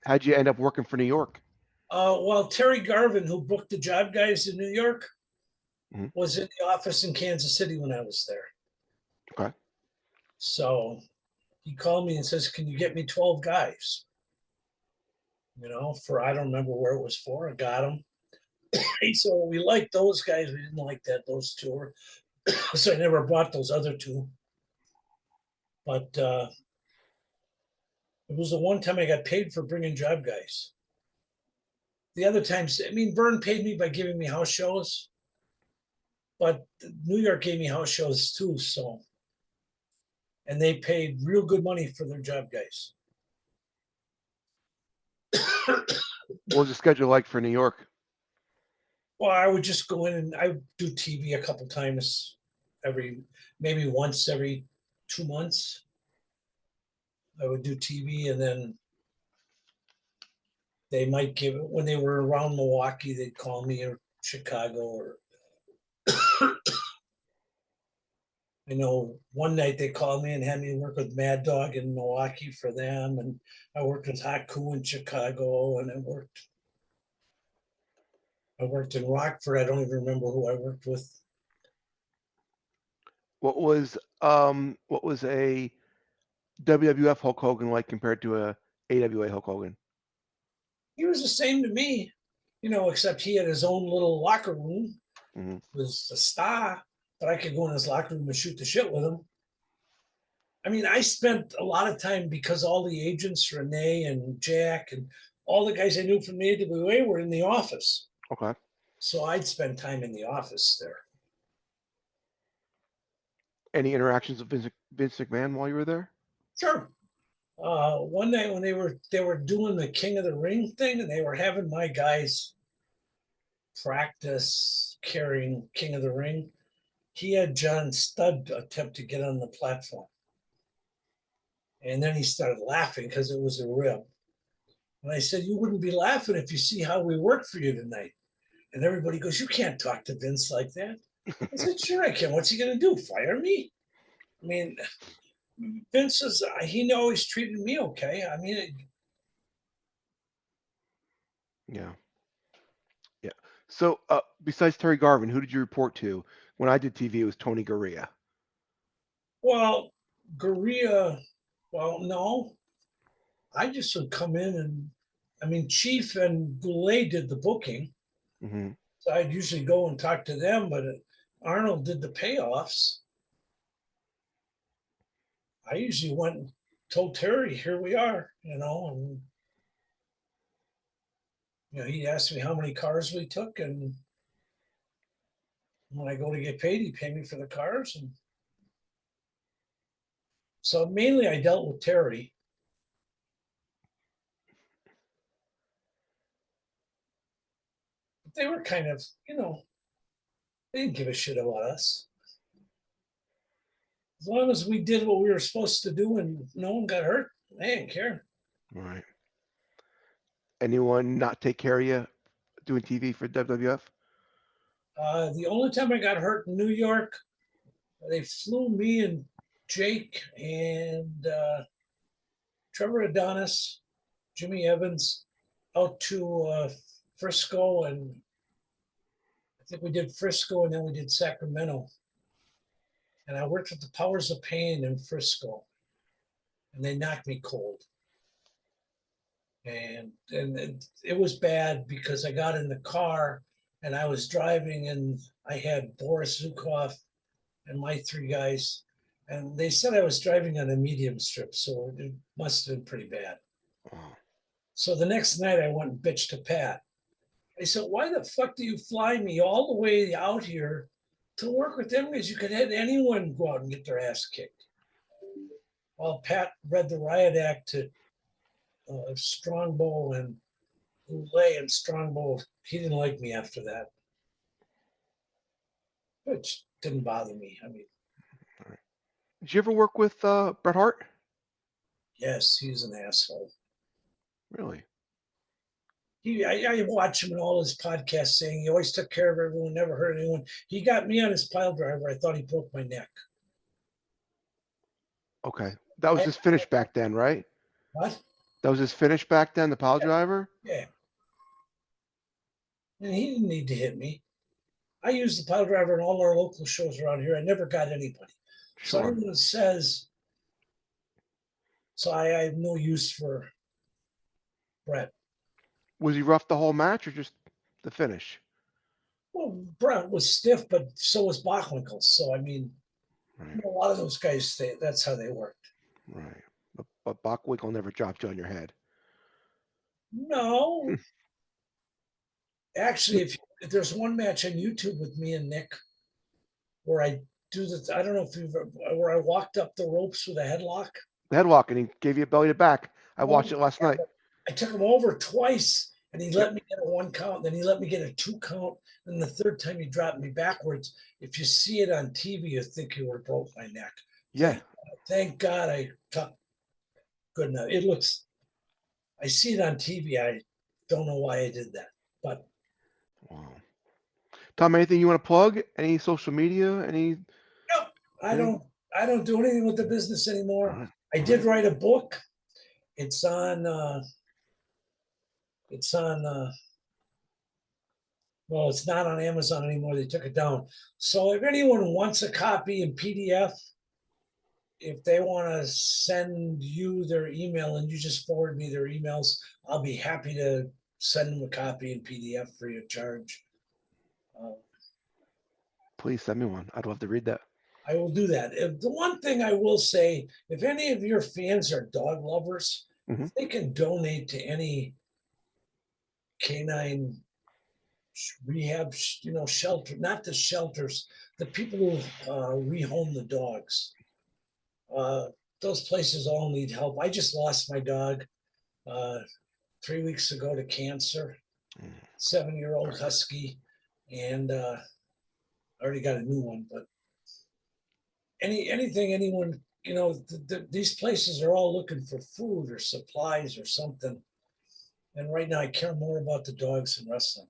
How'd you end up working for New York? Well, Terry Garvin, who booked the job guys in New York, Mhm. was in the office in Kansas City when I was there. Okay. So he called me and says, "Can you get me 12 guys?" For I don't remember where it was for. I got them. He said, "Well, we liked those guys. We didn't like those two were." So I never bought those other two. But it was the one time I got paid for bringing job guys. The other times, I mean, Vern paid me by giving me house shows, but New York gave me house shows too. So, and they paid real good money for their job guys. What was the schedule like for New York? Well, I would just go in and I would do TV a couple times maybe once every 2 months. I would do TV, and then they might give it when they were around Milwaukee, they'd call me, or Chicago, or one night they called me and had me work with Mad Dog in Milwaukee for them, and I worked with Haku in Chicago, and I worked in Rockford. I don't even remember who I worked with. What was a WWF Hulk Hogan like compared to a AWA Hulk Hogan? He was the same to me, except he had his own little locker room. Hmm. Was a star, but I could go in his locker room and shoot the shit with him. I mean, I spent a lot of time because all the agents, Renee and Jack, and all the guys I knew from the AWA were in the office. Okay. So I'd spend time in the office there. Any interactions with Vince McMahon while you were there? Sure. One night when they were doing the King of the Ring thing, and they were having my guys practice carrying King of the Ring, he had John Studd attempt to get on the platform. And then he started laughing because it was a rib. And I said, "You wouldn't be laughing if you see how we worked for you tonight." And everybody goes, "You can't talk to Vince like that." I said, "Sure I can. What's he going to do? Fire me?" I mean, Vince he always treated me okay. I mean, Yeah. Yeah. So, besides Terry Garvin, who did you report to? When I did TV, it was Tony Garea. well, Gurria, well, no, I just would come in and, I mean, Chief and Goulet did the booking. Hmm. So I'd usually go and talk to them, but Arnold did the payoffs. I usually went and told Terry, "Here we are," and he asked me how many cars we took, and when I go to get paid, he paid me for the cars, and so mainly I dealt with Terry. But they were kind of, they didn't give a shit about us. As long as we did what we were supposed to do and no one got hurt, they didn't care. All right. Anyone not take care of you doing TV for WWF? The only time I got hurt in New York, they flew me and Jake and Trevor Adonis, Jimmy Evans out to Frisco, and I think we did Frisco and then we did Sacramento. And I worked with the Powers of Pain in Frisco, and they knocked me cold. And it was bad because I got in the car and I was driving, and I had Boris Zukov and my three guys, and they said I was driving on a medium strip, so it must have been pretty bad. Oh. So the next night I went and bitched to Pat. I said, "Why the fuck do you fly me all the way out here to work with them guys? You could have anyone go out and get their ass kicked." Well, Pat read the riot act to Strongbow and Goulet, and Strongbow, he didn't like me after that, which didn't bother me. I mean, All right. Did you ever work with Bret Hart? yes, he's an asshole. Really? I watch him in all his podcasts saying he always took care of everyone, never hurt anyone. He got me on his pile driver. I thought he broke my neck. Okay. That was I, just finished back then, right? what? That was his finish back then, the pile driver? Yeah. And he didn't need to hit me. I used the pile driver in all our local shows around here. I never got anybody. So Sure. anyone that says, so I have no use for Bret. Was he rough the whole match or just the finish? Well, Bret was stiff, but so was Bachwinkle. So I mean, Right, a lot of those guys, that's how they worked. right. But Bockwinkel never dropped you on your head. No, actually, if there's one match on YouTube with me and Nick where I do the, I don't know if you've where I walked up the ropes with a headlock. The headlock, and he gave you a belly to back. I watched it last night. I took him over twice, and he Yep. let me get a 1 count. Then he let me get a 2 count. And the third time he dropped me backwards. If you see it on TV, you think you would have broke my neck. Yeah. Thank God I cut good enough. It looks. I see it on TV. I don't know why I did that, but Wow. Tom, anything you want to plug? Any social media? Any? no, I don't. I don't do anything with the business anymore. All right. I did write a book. It's on. It's on. Well, it's not on Amazon anymore. They took it down. So if anyone wants a copy in PDF, if they want to send you their email and you just forward me their emails, I'll be happy to send them a copy in PDF free of charge. Please send me one. I'd love to read that. I will do that. The one thing I will say, if any of your fans are dog lovers, if they can donate to any canine rehab, shelter, not the shelters, the people who rehome the dogs. Those places all need help. I just lost my dog 3 weeks ago to cancer, 7-year-old husky, and I already got a new one. But anything, anyone, these places are all looking for food or supplies or something. And right now, I care more about the dogs than wrestling.